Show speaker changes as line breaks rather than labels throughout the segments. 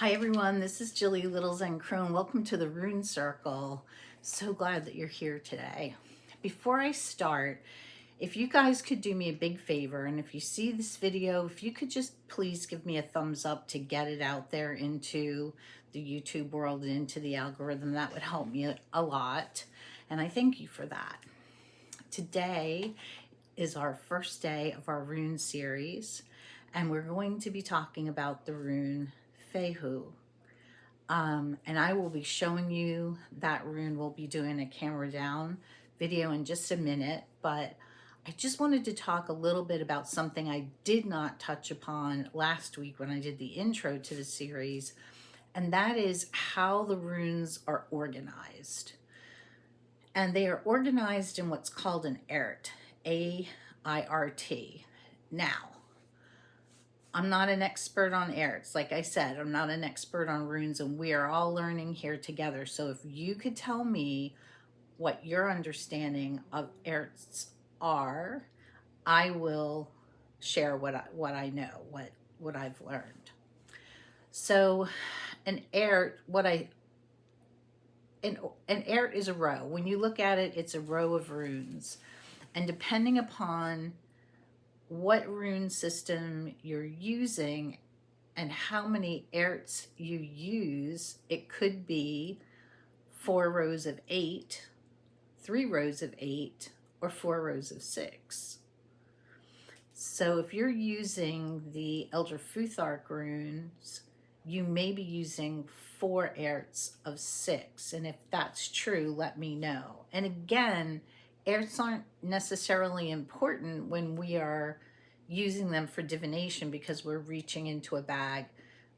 Hi everyone, this is Jilly Littles and Crone. Welcome to the Rune Circle. So glad that you're here today. Before I start, if you guys could do me a big favor, and if you see this video, if you could just please give me a thumbs up to get it out there into the YouTube world and into the algorithm, that would help me a lot. And I thank you for that. Today is our first day of our rune series, and we're going to be talking about the rune Fehu. And I will be showing you that rune. We'll be doing a camera down video in just a minute, but I just wanted to talk a little bit about something I did not touch upon last week when I did the intro to the series, and that is how the runes are organized. And they are organized in what's called an airt, A-I-R-T. Now, I'm not an expert on airts. Like I said, I'm not an expert on runes, and we are all learning here together. So if you could tell me what your understanding of airts are, I will share what I know, what I've learned. So an airt, an airt is a row. When you look at it, it's a row of runes. And depending upon what rune system you're using and how many airts you use, it could be 4 rows of 8, 3 rows of 8, or 4 rows of 6. So if you're using the Elder Futhark runes, you may be using 4 airts of 6. And if that's true, let me know. And again, airts aren't necessarily important when we are using them for divination, because we're reaching into a bag,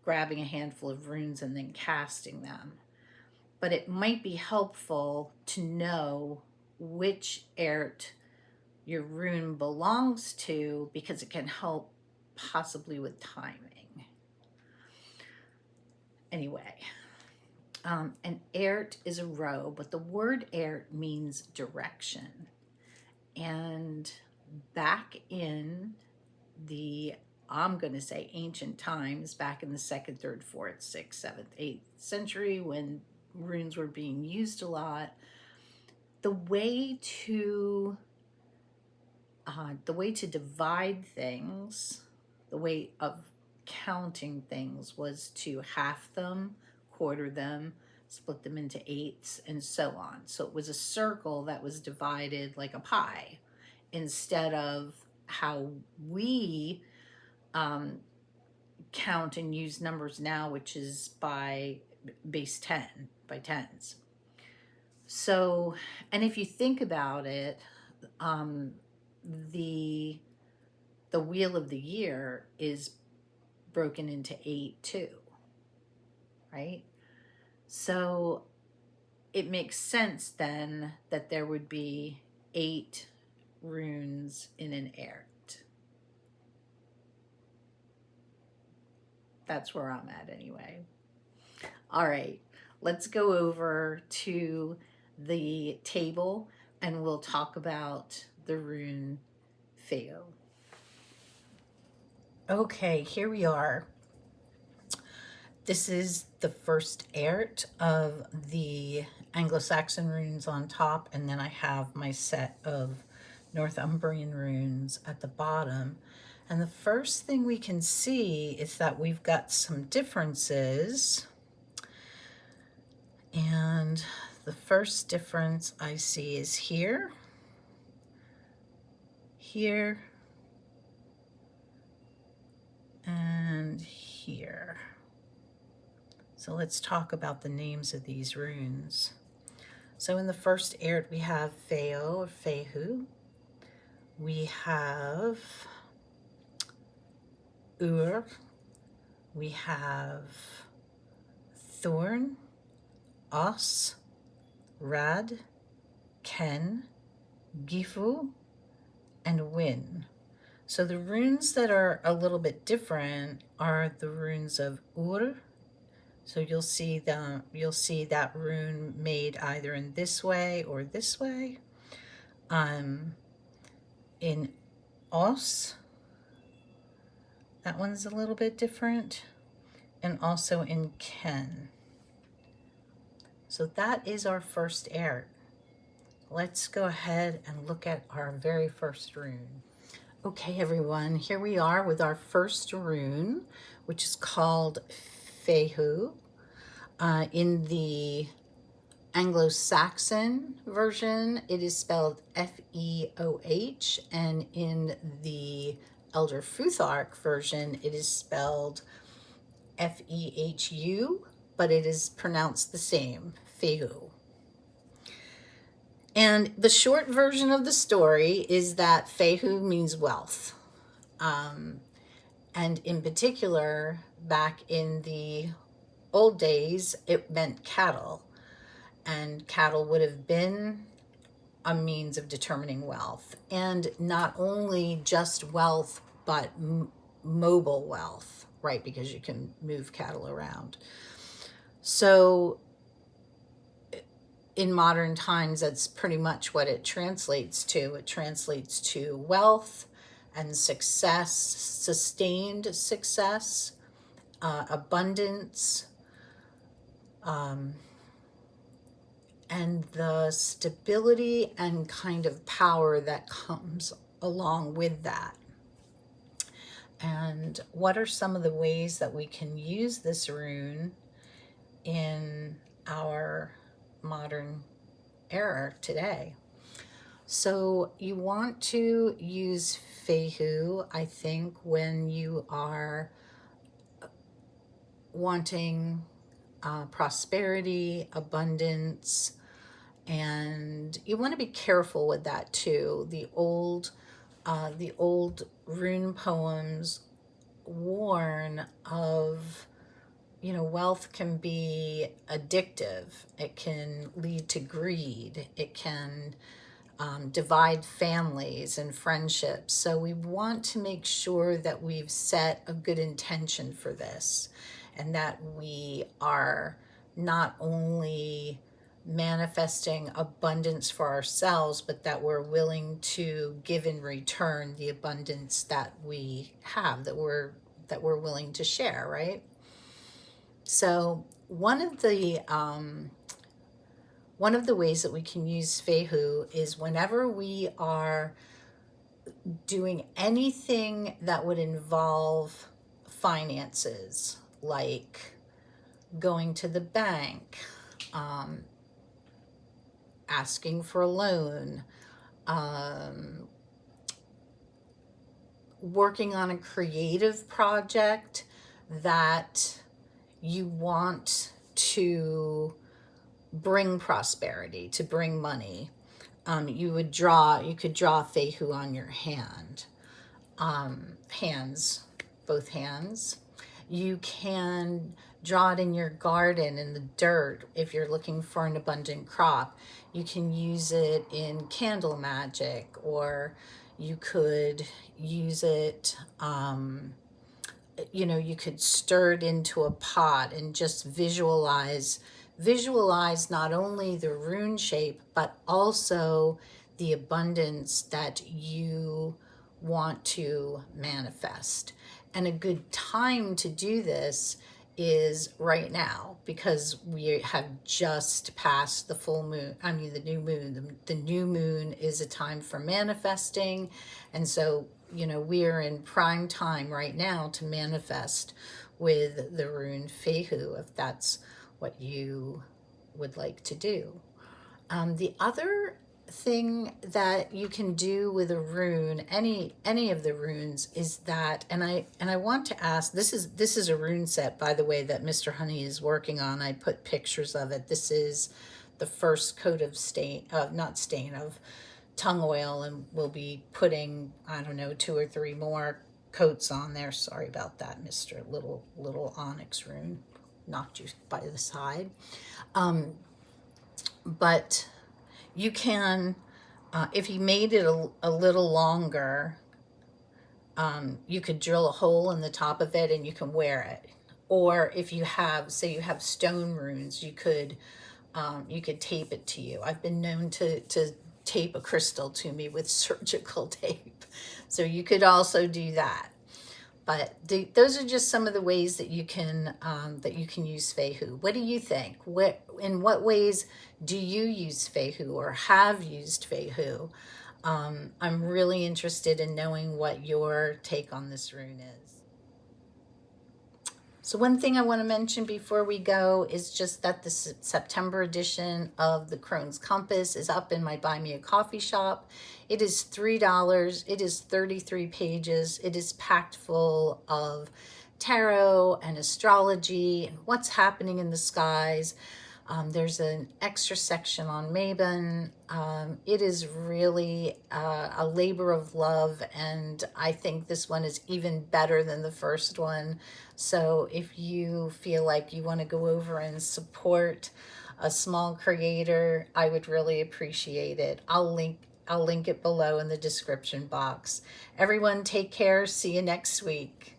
grabbing a handful of runes, and then casting them. But it might be helpful to know which airt your rune belongs to, because it can help possibly with timing. Anyway, an airt is a row, but the word airt means direction. And back in the, I'm going to say ancient times, back in the 2nd, 3rd, 4th, 6th, 7th, 8th century, when runes were being used a lot, the way to divide things, the way of counting things, was to half them, quarter them, split them into eighths, and so on. So it was a circle that was divided like a pie, instead of how we count and use numbers now, which is by base 10, by tens. So, and if you think about it, the wheel of the year is broken into 8 too, right? So it makes sense then that there would be 8 runes in an airt. That's where I'm at anyway. All right, let's go over to the table and we'll talk about the rune Feoh. Okay, here we are. This is the first airt of the Anglo-Saxon runes on top, and then I have my set of Northumbrian runes at the bottom. And the first thing we can see is that we've got some differences. And the first difference I see is here, here, and here. So let's talk about the names of these runes. So in the first airt we have Feoh or Fehu. We have Ur. We have Thorn, Os, Rad, Ken, Gifu, and Win. So the runes that are a little bit different are the runes of Ur. So you'll see that rune made either in this way or this way. In Os, that one's a little bit different. and also in Ken. So that is our first air. Let's go ahead and look at our very first rune. Okay, everyone, here we are with our first rune, which is called Fehu. In the Anglo-Saxon version, it is spelled Feoh, and in the Elder Futhark version, it is spelled Fehu, but it is pronounced the same, Fehu. And the short version of the story is that Fehu means wealth. And in particular, back in the old days, it meant cattle. And cattle would have been a means of determining wealth. And not only just wealth, but mobile wealth, right? Because you can move cattle around. So in modern times, that's pretty much what it translates to. It translates to wealth and success, sustained success, abundance, and the stability and kind of power that comes along with that. And what are some of the ways that we can use this rune in our modern era today? So you want to use Fehu, I think, when you are wanting prosperity, abundance, and you want to be careful with that too. The old rune poems warn of, wealth can be addictive. It can lead to greed. It can divide families and friendships. So we want to make sure that we've set a good intention for this, and that we are not only manifesting abundance for ourselves, but that we're willing to give in return the abundance that we have, that we're willing to share, right? So one of the ways that we can use Fehu is whenever we are doing anything that would involve finances, like going to the bank, asking for a loan, working on a creative project that you want to bring prosperity, to bring money. You could draw Fehu on your hand, both hands. You can draw it in your garden, in the dirt, if you're looking for an abundant crop. You can use it in candle magic, or you could use it, you could stir it into a pot and just visualize not only the rune shape, but also the abundance that you want to manifest. And a good time to do this is right now, because we have just passed the full moon, the new moon. The new moon is a time for manifesting. And so, we are in prime time right now to manifest with the rune Fehu, if that's what you would like to do. The other thing that you can do with a rune, any of the runes, is that, and I want to ask, this is a rune set, by the way, that Mr. Honey is working on. I put pictures of it. This is the first coat of tongue oil, and we'll be putting, 2 or 3 more coats on there. Sorry about that, Mr. Little onyx rune knocked you by the side. But you can, if you made it a little longer, you could drill a hole in the top of it and you can wear it. Or if you have, say you have stone runes, you could tape it to you. I've been known to tape a crystal to me with surgical tape. So you could also do that. But those are just some of the ways that you can use Fehu. What do you think? In what ways do you use Fehu or have used Fehu? I'm really interested in knowing what your take on this rune is. So one thing I want to mention before we go is just that the September edition of the Crone's Compass is up in my Buy Me a Coffee shop. It is $3. It is 33 pages. It is packed full of tarot and astrology and what's happening in the skies. There's an extra section on Mabon. It is really a labor of love, and I think this one is even better than the first one. So if you feel like you want to go over and support a small creator, I would really appreciate it. I'll link it below in the description box. Everyone take care. See you next week.